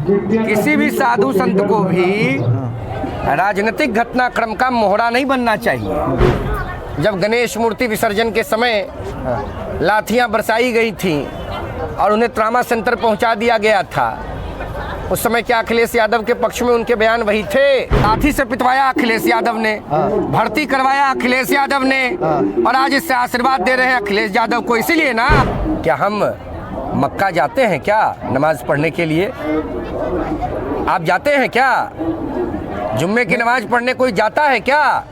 किसी भी साधु संत को भी राजनीतिक घटनाक्रम का मोहरा नहीं बनना चाहिए। जब गणेश मूर्ति विसर्जन के समय लाठियां बरसाई गई थीं और उन्हें ट्रामा सेंटर पहुंचा दिया गया था, उस समय क्या अखिलेश यादव के पक्ष में उनके बयान वही थे? लाठी से पिटवाया अखिलेश यादव ने, भर्ती करवाया अखिलेश यादव ने, और आज इससे आशीर्वाद दे रहे हैं अखिलेश यादव को। इसीलिए ना, क्या हम मक्का जाते हैं क्या नमाज पढ़ने के लिए? आप जाते हैं क्या? जुम्मे की नमाज पढ़ने कोई जाता है क्या?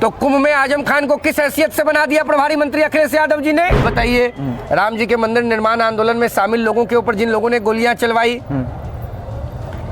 तो कुंभ में आजम खान को किस हैसियत से बना दिया प्रभारी मंत्री अखिलेश यादव जी ने? बताइए। राम जी के मंदिर निर्माण आंदोलन में शामिल लोगों के ऊपर जिन लोगों ने गोलियां चलवाई,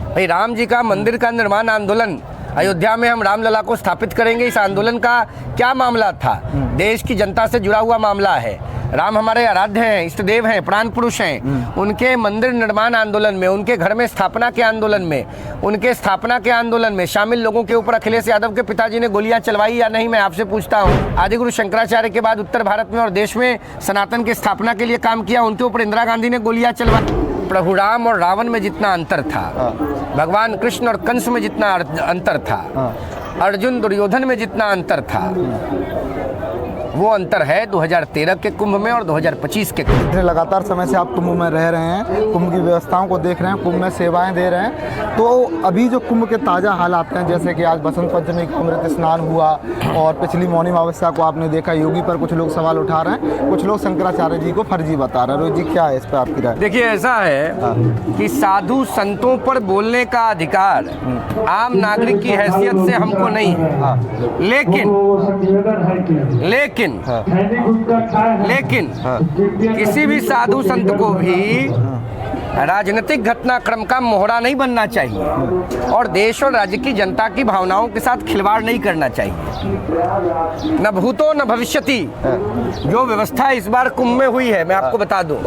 भाई राम जी का मंदिर का निर्माण आंदोलन, अयोध्या में हम रामलला को स्थापित करेंगे, इस आंदोलन का क्या मामला था? देश की जनता से जुड़ा हुआ मामला है। राम हमारे आराध्य हैं, इष्ट देव हैं, प्राण पुरुष हैं। उनके मंदिर निर्माण आंदोलन में, उनके घर में स्थापना के आंदोलन में, उनके स्थापना के आंदोलन में शामिल लोगों के ऊपर अखिलेश यादव के पिताजी ने गोलियां चलवाई या नहीं? मैं आपसे पूछता हूं। आदिगुरु शंकराचार्य के बाद उत्तर भारत में और देश में सनातन की स्थापना के लिए काम किया, उनके ऊपर इंदिरा गांधी ने गोलियां चलवाई। प्रभु राम और रावण में जितना अंतर था, भगवान कृष्ण और कंस में जितना अंतर था, अर्जुन दुर्योधन में जितना अंतर था, वो अंतर है 2013 के कुंभ में और 2025 के कुंभ। लगातार समय से आप कुंभ में रह रहे हैं, कुंभ की व्यवस्थाओं को देख रहे हैं, कुंभ में सेवाएं दे रहे हैं, तो अभी जो कुंभ के ताज़ा हालात हैं, जैसे कि आज बसंत पंचमी का अमृत स्नान हुआ और पिछली मौनी अमावस्या को आपने देखा, योगी पर कुछ लोग सवाल उठा रहे हैं, कुछ लोग शंकराचार्य जी को फर्जी बता रहे हैं। रोहित जी, क्या है इस पर आपकी राय? देखिए, ऐसा है कि साधु संतों पर बोलने का अधिकार आम नागरिक की हैसियत से हमको नहीं है, लेकिन किसी भी साधु संत को भी राजनीतिक घटनाक्रम का मोहरा नहीं बनना चाहिए और देश और राज्य की जनता की भावनाओं के साथ खिलवाड़ नहीं करना चाहिए। न भूतो न भविष्यति। जो व्यवस्था इस बार कुंभ में हुई है, मैं आपको बता दूं,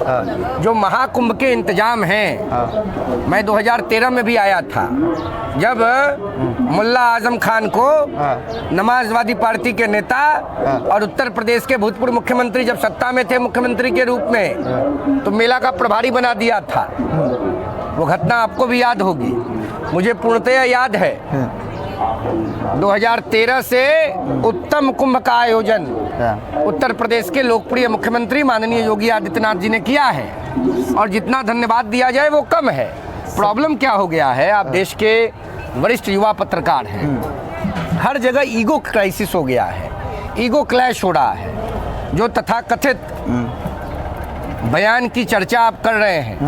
जो महाकुंभ के इंतजाम हैं, मैं 2013 में भी आया था, जब मुल्ला आजम खान को नमाजवादी पार्टी के नेता और उत्तर प्रदेश के भूतपूर्व मुख्यमंत्री जब सत्ता में थे मुख्यमंत्री के रूप में, तो मेला का प्रभारी बना दिया था। वो घटना आपको भी याद होगी, मुझे पूर्णतया याद है। 2013 से उत्तम कुंभ का आयोजन उत्तर प्रदेश के लोकप्रिय मुख्यमंत्री माननीय योगी आदित्यनाथ जी ने किया है, और जितना धन्यवाद दिया जाए वो कम है। प्रॉब्लम क्या हो गया है, आप देश के वरिष्ठ युवा पत्रकार हैं, हर जगह ईगो क्राइसिस हो गया है, ईगो क्लैश हो रहा है। जो तथाकथित बयान की चर्चा आप कर रहे हैं,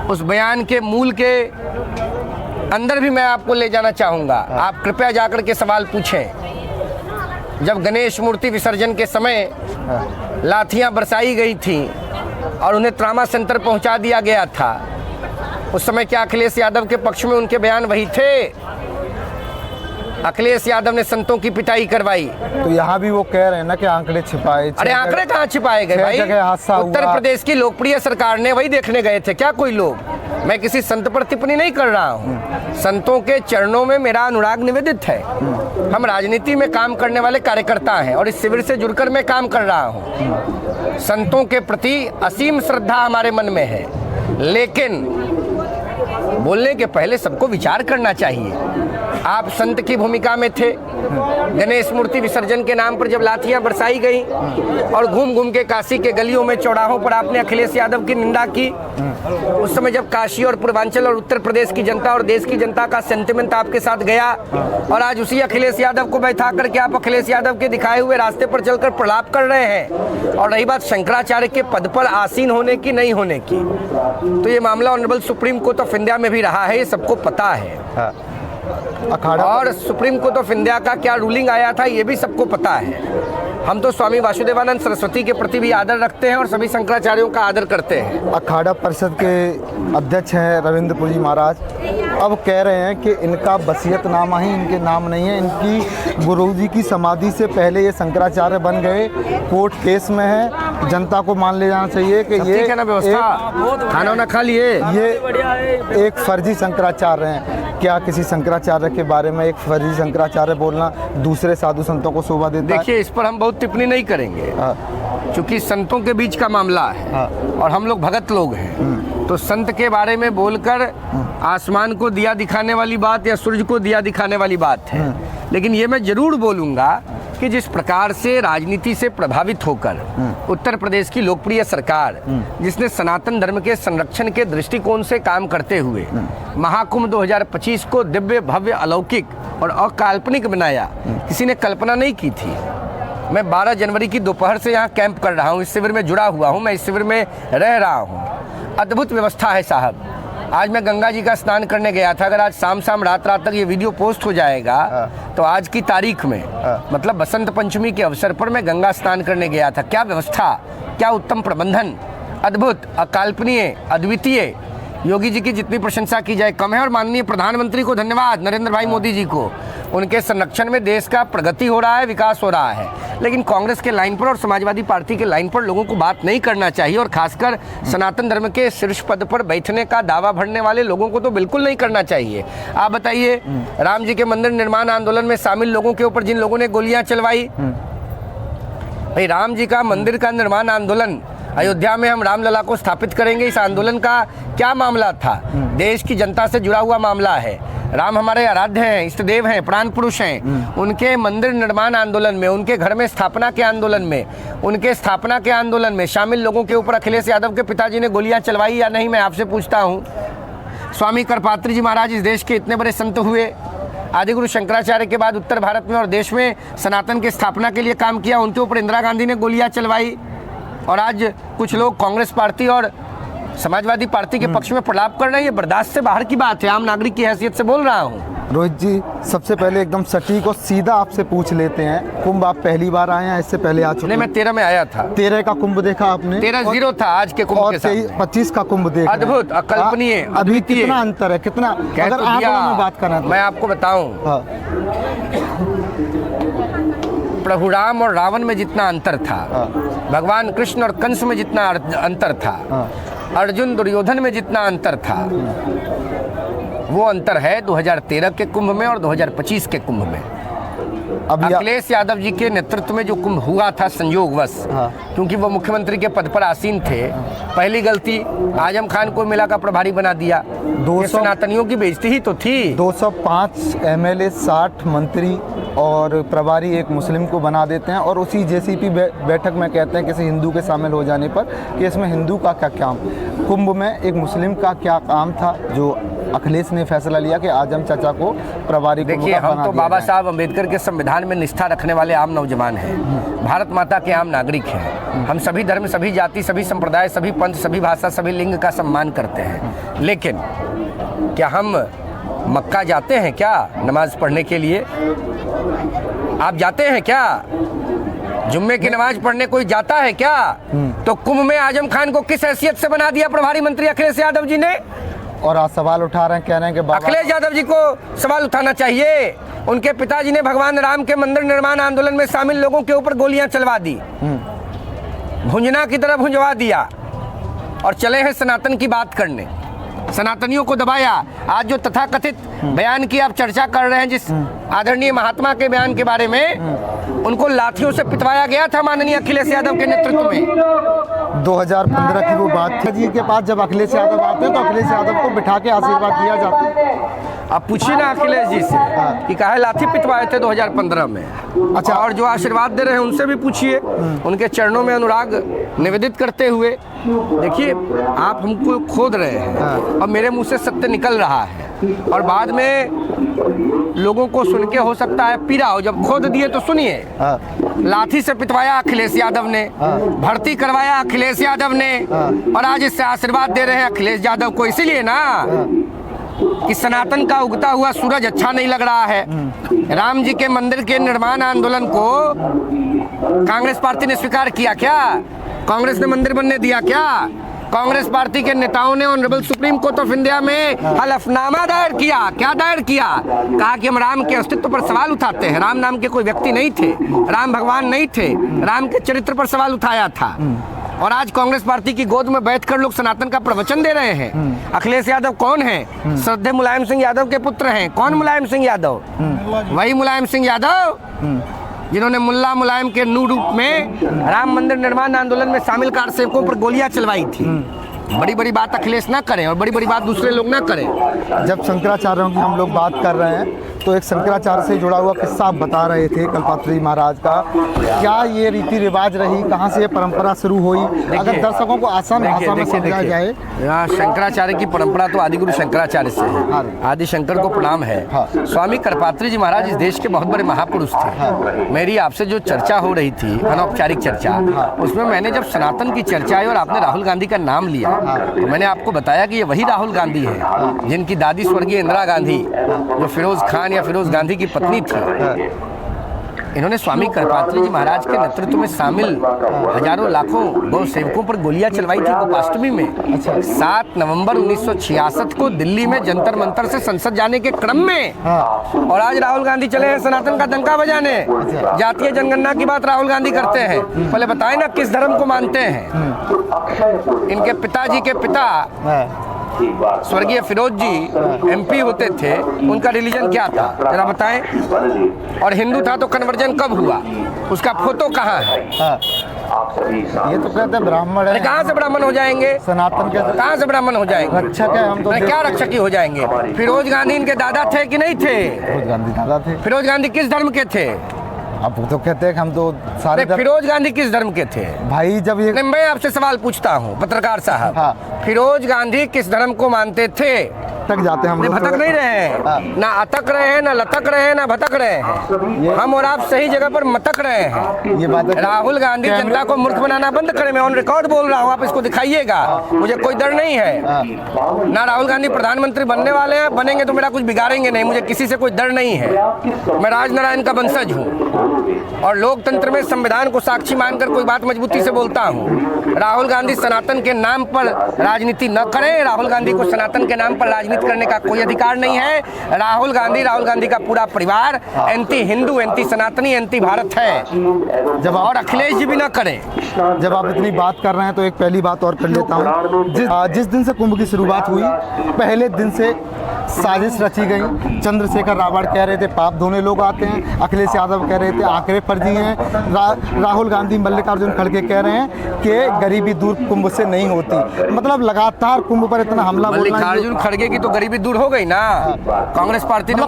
उस बयान के मूल के अंदर भी मैं आपको ले जाना चाहूँगा। आप कृपया जाकर के सवाल पूछें। जब गणेश मूर्ति विसर्जन के समय लाठियां बरसाई गई थीं और उन्हें ट्रामा सेंटर पहुंचा दिया गया था, उस समय क्या अखिलेश यादव के पक्ष में उनके बयान वही थे? अखिलेश यादव ने संतों की पिटाई करवाई। तो यहाँ भी वो कह रहे हैं ना कि आंकड़े छिपाए। अरे आंकड़े कहाँ छिपाए गए भाई? उत्तर प्रदेश की लोकप्रिय सरकार ने वही देखने गए थे क्या कोई लोग? मैं किसी संत पर टिप्पणी नहीं कर रहा हूँ, संतों के चरणों में मेरा अनुराग निवेदित है। हम राजनीति में काम करने वाले कार्यकर्ता हैं और इस शिविर से जुड़कर मैं काम कर रहा हूँ। संतों के प्रति असीम श्रद्धा हमारे मन में है, लेकिन बोलने के पहले सबको विचार करना चाहिए। आप संत की भूमिका में थे। गणेश मूर्ति विसर्जन के नाम पर जब लाठियां बरसाई गई और घूम घूम के काशी के गलियों में चौराहों पर आपने अखिलेश यादव की निंदा की, उस समय जब काशी और पूर्वांचल और उत्तर प्रदेश की जनता और देश की जनता का सेंटिमेंट आपके साथ गया, और आज उसी अखिलेश यादव को बैठा करके आप अखिलेश यादव के दिखाए हुए रास्ते पर चलकर प्रलाप कर रहे हैं। और रही बात शंकराचार्य के पद पर आसीन होने की नहीं होने की, तो ये मामला honourable supreme court of India में भी रहा है, ये सबको पता है। अखाड़ा और सुप्रीम कोर्ट ऑफ इंडिया का क्या रूलिंग आया था ये भी सबको पता है। हम तो स्वामी वासुदेवानंद सरस्वती के प्रति भी आदर रखते हैं और सभी शंकराचार्यों का आदर करते हैं। अखाड़ा परिषद के अध्यक्ष हैं रविंद्रपुरी जी महाराज, अब कह रहे हैं कि इनका वसीयतनामा ही इनके नाम नहीं है, इनकी गुरुजी की समाधि से पहले ये शंकराचार्य बन गए, कोर्ट केस में है, जनता को मान ले जाना चाहिए कि ये व्यवस्था खाना ना खा लिए, ये एक फर्जी शंकराचार्य हैं। क्या किसी शंकराचार्य के बारे में एक फर्जी शंकराचार्य बोलना दूसरे साधु संतों को शोभा देता है? देखिए, इस पर हम बहुत टिप्पणी नहीं करेंगे, क्योंकि संतों के बीच का मामला है और हम लोग भगत लोग हैं, तो संत के बारे में बोलकर आसमान को दिया दिखाने वाली बात या सूरज को दिया दिखाने वाली बात है। लेकिन ये मैं जरूर बोलूँगा कि जिस प्रकार से राजनीति से प्रभावित होकर उत्तर प्रदेश की लोकप्रिय सरकार, जिसने सनातन धर्म के संरक्षण के दृष्टिकोण से काम करते हुए महाकुंभ 2025 को दिव्य भव्य अलौकिक और अकाल्पनिक बनाया, किसी ने कल्पना नहीं की थी। मैं 12 जनवरी की दोपहर से यहाँ कैंप कर रहा हूँ, इस शिविर में जुड़ा हुआ हूँ, मैं इस शिविर में रह रहा हूँ। अद्भुत व्यवस्था है साहब। आज मैं गंगा जी का स्नान करने गया था। अगर आज शाम रात तक ये वीडियो पोस्ट हो जाएगा तो आज की तारीख में मतलब बसंत पंचमी के अवसर पर मैं गंगा स्नान करने गया था। क्या व्यवस्था, क्या उत्तम प्रबंधन, अद्भुत, अकाल्पनीय, अद्वितीय। योगी जी की जितनी प्रशंसा की जाए कम है। और माननीय प्रधानमंत्री को धन्यवाद, नरेंद्र भाई मोदी जी को, उनके संरक्षण में देश का प्रगति हो रहा है, विकास हो रहा है। लेकिन कांग्रेस के लाइन पर और समाजवादी पार्टी के लाइन पर लोगों को बात नहीं करना चाहिए, और खासकर सनातन धर्म के शीर्ष पद पर बैठने का दावा भरने वाले लोगों को तो बिल्कुल नहीं करना चाहिए। आप बताइए, राम जी के मंदिर निर्माण आंदोलन में शामिल लोगों के ऊपर जिन लोगों ने गोलियां चलवाई, भाई राम जी का मंदिर का निर्माण आंदोलन, अयोध्या में हम रामलला को स्थापित करेंगे, इस आंदोलन का क्या मामला था? देश की जनता से जुड़ा हुआ मामला है। राम हमारे आराध्य हैं, इष्ट देव हैं, प्राण पुरुष हैं। उनके मंदिर निर्माण आंदोलन में, उनके घर में स्थापना के आंदोलन में, उनके स्थापना के आंदोलन में शामिल लोगों के ऊपर अखिलेश यादव के पिताजी ने गोलियां चलवाई या नहीं, मैं आपसे पूछता हूँ। स्वामी करपात्री जी महाराज इस देश के इतने बड़े संत हुए, आदिगुरु शंकराचार्य के बाद उत्तर भारत में और देश में सनातन की स्थापना के लिए काम किया, उनके ऊपर इंदिरा गांधी ने गोलियां चलवाई। और आज कुछ लोग कांग्रेस पार्टी और समाजवादी पार्टी के पक्ष में प्रलाप कर रहे हैं। ये बर्दाश्त से बाहर की बात है, आम नागरिक की हैसियत से बोल रहा हूँ। रोहित जी, सबसे पहले एकदम सटीक और सीधा आपसे पूछ लेते हैं, कुंभ आप पहली बार आए हैं, इससे पहले आ चुके? नहीं, मैं 13 में आया था। 13 का कुंभ देखा आपने? 13 0 था आज के कुंभ के साथ। 25 का कुंभ देखा, अद्भुत, अकल्पनीय। अभी कितना अंतर है, कितना? अगर आप बात करना तो मैं आपको बताऊं, प्रभु राम और रावण में जितना अंतर था, भगवान कृष्ण और कंस में जितना अंतर था, अर्जुन दुर्योधन में जितना अंतर था, वो अंतर है 2013 के कुंभ में और 2025 के कुंभ में। अखिलेश यादव जी के नेतृत्व में जो कुंभ हुआ था संयोगवश, क्योंकि वो मुख्यमंत्री के पद पर आसीन थे, पहली गलती आजम खान को मेला का प्रभारी बना दिया। 200 सनातनियों की बेइज्जती ही तो थी। 205 MLA, 60 मंत्री और प्रभारी एक मुस्लिम को बना देते हैं, और उसी JCP बैठक में कहते हैं किसी हिंदू के शामिल हो जाने पर कि इसमें हिंदू का क्या काम, कुंभ में एक मुस्लिम का क्या काम था जो अखिलेश ने फैसला लिया कि आजम चाचा को प्रभारी को बना दिया। देखिए, हम तो बाबा साहब अम्बेडकर के संविधान में निष्ठा रखने वाले आम नौजवान हैं, भारत माता के आम नागरिक हैं। हम सभी धर्म, सभी जाति, सभी संप्रदाय, सभी पंथ, सभी भाषा, सभी लिंग का सम्मान करते हैं। लेकिन क्या हम मक्का जाते हैं क्या नमाज पढ़ने के लिए? आप जाते हैं क्या? जुम्मे की नमाज पढ़ने कोई जाता है क्या? तो कुंभ में आजम खान को किस हैसियत से बना दिया प्रभारी मंत्री अखिलेश यादव जी ने? और आज सवाल उठा रहे हैं, कह रहे हैं कि अखिलेश यादव जी को सवाल उठाना चाहिए। उनके पिताजी ने भगवान राम के मंदिर निर्माण आंदोलन में शामिल लोगों के ऊपर गोलियां चलवा दी, भुंजना की तरह भुंजवा दिया, और चले हैं सनातन की बात करने, सनातनियों को दबाया। आज जो तथाकथित बयान की आप चर्चा कर रहे हैं, जिस आदरणीय महात्मा के बयान के बारे में, उनको लाठियों से पिटवाया गया था माननीय अखिलेश यादव के नेतृत्व में। 2015 की वो बात थी जी के पास, जब अखिलेश यादव आते हैं तो अखिलेश यादव को बिठा के आशीर्वाद दिया जाता है। आप पूछिए ना अखिलेश जी से कि काहे लाठी पिटवाए थे 2015 में। अच्छा, और जो आशीर्वाद दे रहे हैं उनसे भी पूछिए, उनके चरणों में अनुराग निवेदित करते हुए। देखिए, आप हमको खोद रहे हैं और मेरे मुंह से सत्य निकल रहा है, और बाद में लोगों को सुन के हो सकता है पीड़ा हो। जब खोद दिए तो सुनिए, लाठी से पिटवाया अखिलेश यादव ने, भर्ती करवाया अखिलेश यादव ने, और आज इससे आशीर्वाद दे रहे हैं अखिलेश यादव को। इसीलिए ना कि सनातन का उगता हुआ सूरज अच्छा नहीं लग रहा है। राम जी के मंदिर के निर्माण आंदोलन को कांग्रेस पार्टी ने स्वीकार किया क्या? कांग्रेस ने मंदिर बनने दिया क्या? कांग्रेस पार्टी के नेताओं ने honourable supreme court of India में हलफनामा दायर किया। क्या दायर किया? कहा कि हम राम के अस्तित्व पर सवाल उठाते हैं। राम नाम के कोई व्यक्ति नहीं थे, राम भगवान नहीं थे, राम के चरित्र पर सवाल उठाया था। और आज कांग्रेस पार्टी की गोद में बैठकर लोग सनातन का प्रवचन दे रहे हैं। अखिलेश यादव कौन है? श्रद्धेय मुलायम सिंह यादव के पुत्र हैं। कौन मुलायम सिंह यादव? वही मुलायम सिंह यादव जिन्होंने मुल्ला मुलायम के नू रूप में राम मंदिर निर्माण आंदोलन में शामिल कारसेवकों पर गोलियां चलवाई थी। बड़ी बड़ी बात अखिलेश ना करें और बड़ी बड़ी बात दूसरे लोग ना करें। जब शंकराचार्यों की हम लोग बात कर रहे हैं तो एक शंकराचार्य से जुड़ा हुआ किस्सा आप बता रहे थे कल्पात्री महाराज का। क्या ये रीति रिवाज रही? कहाँ से ये परंपरा शुरू हुई? अगर दर्शकों को आसान भाषा में समझाया जाए। शंकराचार्य की परंपरा तो आदिगुरु शंकराचार्य से है। आदि शंकर को प्रणाम है। स्वामी करपात्री जी महाराज इस देश के बहुत बड़े महापुरुष थे। मेरी आपसे जो चर्चा हो रही थी, अनौपचारिक चर्चा, उसमें मैंने जब सनातन की चर्चा आई और आपने राहुल गांधी का नाम लिया तो मैंने आपको बताया कि ये वही राहुल गांधी है जिनकी दादी स्वर्गीय इंदिरा गांधी, जो फिरोज खान या फिरोज गांधी की पत्नी थी, इन्होंने स्वामी करपात्री जी महाराज के नेतृत्व में शामिल हजारों लाखों गौ सेवकों पर गोलियां चलवाई थी गोपाष्टमी में। 7 नवंबर 1966 को दिल्ली में जंतर मंतर से संसद जाने के क्रम में। और आज राहुल गांधी चले हैं सनातन का डंका बजाने। जातीय जनगणना की बात राहुल गांधी करते हैं। पहले बताएं ना किस धर्म को मानते हैं। इनके पिताजी के पिता स्वर्गीय फिरोज जी MP होते थे, उनका रिलीजन क्या था जरा बताएं? और हिंदू था तो कन्वर्जन कब हुआ? उसका फोटो कहाँ है? ये तो कहते हैं ब्राह्मण है। कहाँ से ब्राह्मण हो जाएंगे? सनातन के कहाँ से ब्राह्मण हो जाएंगे? रक्षक है हम तो। क्या रक्षक ही हो जाएंगे? फिरोज गांधी इनके दादा थे कि नहीं थे? फिरोज गांधी दादा थे। फिरोज गांधी किस धर्म के थे? अब तो कहते हैं कि हम तो सारे फिरोज गांधी किस धर्म के थे भाई? जब ये मैं आपसे सवाल पूछता हूँ पत्रकार साहब। हाँ। फिरोज गांधी किस धर्म को मानते थे? तक जाते हैं हम लोग। भटक नहीं रहे हैं, ना अटक रहे हैं, ना लटक रहे हैं, ना भटक रहे हैं। हम और आप सही जगह पर मटक रहे हैं। ये बात है। राहुल गांधी जनता को मूर्ख बनाना बंद करें। मैं ऑन रिकॉर्ड बोल रहा हूँ, आप इसको दिखाइएगा। मुझे कोई डर नहीं है। ना राहुल गांधी प्रधानमंत्री बनने वाले हैं, बनेंगे तो मेरा कुछ बिगाड़ेंगे नहीं। मुझे किसी से कोई डर नहीं है। मैं राजनारायण का वंशज हूँ और लोकतंत्र में संविधान को साक्षी मानकर कोई बात मजबूती से बोलता हूँ। राहुल गांधी सनातन के नाम पर राजनीति न करें। राहुल गांधी को सनातन के नाम पर राजनीति करने का कोई अधिकार नहीं है। राहुल गांधी का पूरा परिवार एंटी हिंदू, एंटी सनातनी, एंटी भारत है। जब और अखिलेश जी भी न करें। जब आप इतनी बात कर रहे हैं तो एक पहली बात और कर लेता हूँ। जिस दिन से कुंभ की शुरुआत हुई, पहले दिन से साजिश रची गई। चंद्रशेखर रावण कह रहे थे पाप धोने लोग आते हैं। अखिलेश यादव कह रहे थे आंकड़े फर्जी हैं। राहुल गांधी, मल्लिकार्जुन खड़गे कह रहे हैं कि गरीबी दूर कुंभ से नहीं होती। मतलब लगातार कुंभ पर इतना हमला बोलना। मल्लिकार्जुन खड़गे की तो गरीबी दूर हो गई ना। कांग्रेस पार्टी ने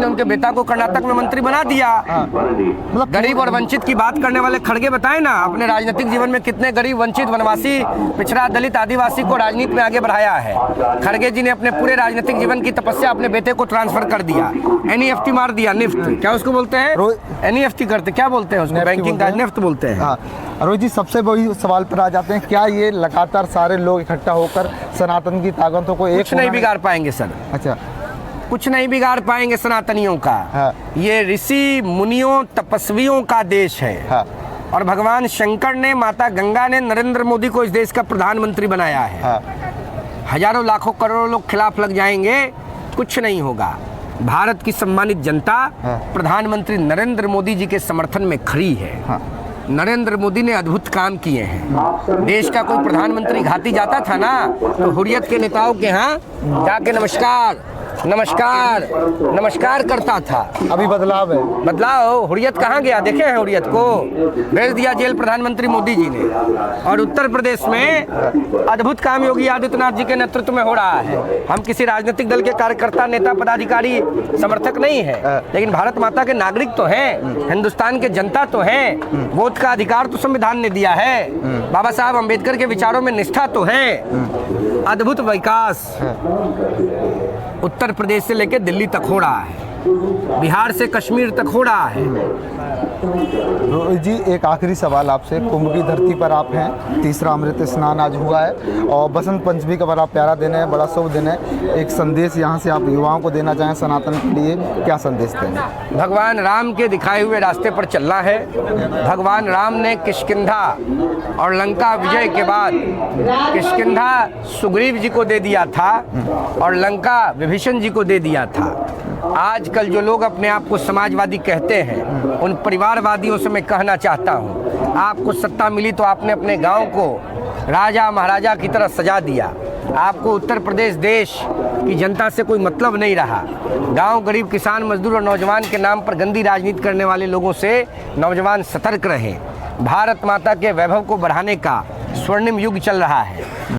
उनके बेटा को कर्नाटक में मंत्री बना दिया। मतलब गरीब और वंचित की बात करने वाले खड़गे बताए ना अपने राजनीतिक जीवन में कितने गरीब, वंचित, वनवासी, पिछड़ा, दलित, आदिवासी को राजनीति में आगे बढ़ाया है। खड़गे जी ने अपने पूरे राजनीतिक जीवन की तपस्या अपने बेटे को ट्रांसफर कर दिया। NEFT मार दिया। निफ्ट क्या उसको बोलते हैं? NEFT करते क्या बोलते हैं उसको? बैंकिंग का निफ्ट बोलते हैं। रोहित जी, सबसे बड़ी सवाल पर आ जाते हैं, क्या ये लगातार सारे लोग इकट्ठा होकर सनातन की ताकतों को एक कुछ नहीं बिगाड़ पाएंगे सर। अच्छा, कुछ नहीं बिगाड़ पाएंगे सनातनियों का। ये ऋषि मुनियों तपस्वियों का देश है। और भगवान शंकर ने, माता गंगा ने नरेंद्र मोदी को इस देश का प्रधानमंत्री बनाया है। हजारों लाखों करोड़ों लोग खिलाफ लग जाएंगे, कुछ नहीं होगा। भारत की सम्मानित जनता प्रधानमंत्री नरेंद्र मोदी जी के समर्थन में खड़ी है। नरेंद्र मोदी ने अद्भुत काम किए हैं। देश का कोई प्रधानमंत्री घाटी जाता था ना तो हुर्रियत के नेताओं के यहाँ जाके नमस्कार नमस्कार नमस्कार करता था। अभी बदलाव है। बदलाव? हुर्रियत कहाँ गया? देखे हैं हुर्रियत को? भेज दिया जेल प्रधानमंत्री मोदी जी ने। और उत्तर प्रदेश में अद्भुत काम योगी आदित्यनाथ जी के नेतृत्व में हो रहा है। हम किसी राजनीतिक दल के कार्यकर्ता, नेता, पदाधिकारी, समर्थक नहीं है, लेकिन भारत माता के नागरिक तो हैं, हिंदुस्तान के जनता तो हैं। वोट का अधिकार तो संविधान ने दिया है। बाबा साहब अम्बेडकर के विचारों में निष्ठा तो है। अद्भुत विकास उत्तर प्रदेश से लेकर दिल्ली तक हो रहा है, बिहार से कश्मीर तक हो रहा है। रोहित जी, एक आखिरी सवाल आपसे। कुंभ की धरती पर आप हैं, तीसरा अमृत स्नान आज हुआ है और बसंत पंचमी का बड़ा प्यारा दिन है, बड़ा शुभ दिन है। एक संदेश यहाँ से आप युवाओं को देना चाहें सनातन के लिए, क्या संदेश दें? भगवान राम के दिखाए हुए रास्ते पर चलना है। भगवान राम ने किष्किंधा और लंका विजय के बाद किष्किंधा सुग्रीव जी को दे दिया था और लंका विभीषण जी को दे दिया था। आजकल जो लोग अपने आप को समाजवादी कहते हैं, उन परिवारवादियों से मैं कहना चाहता हूँ, आपको सत्ता मिली तो आपने अपने गांव को राजा महाराजा की तरह सजा दिया। आपको उत्तर प्रदेश देश की जनता से कोई मतलब नहीं रहा। गांव, गरीब, किसान, मजदूर और नौजवान के नाम पर गंदी राजनीति करने वाले लोगों से नौजवान सतर्क रहें। भारत माता के वैभव को बढ़ाने का स्वर्णिम युग चल रहा है।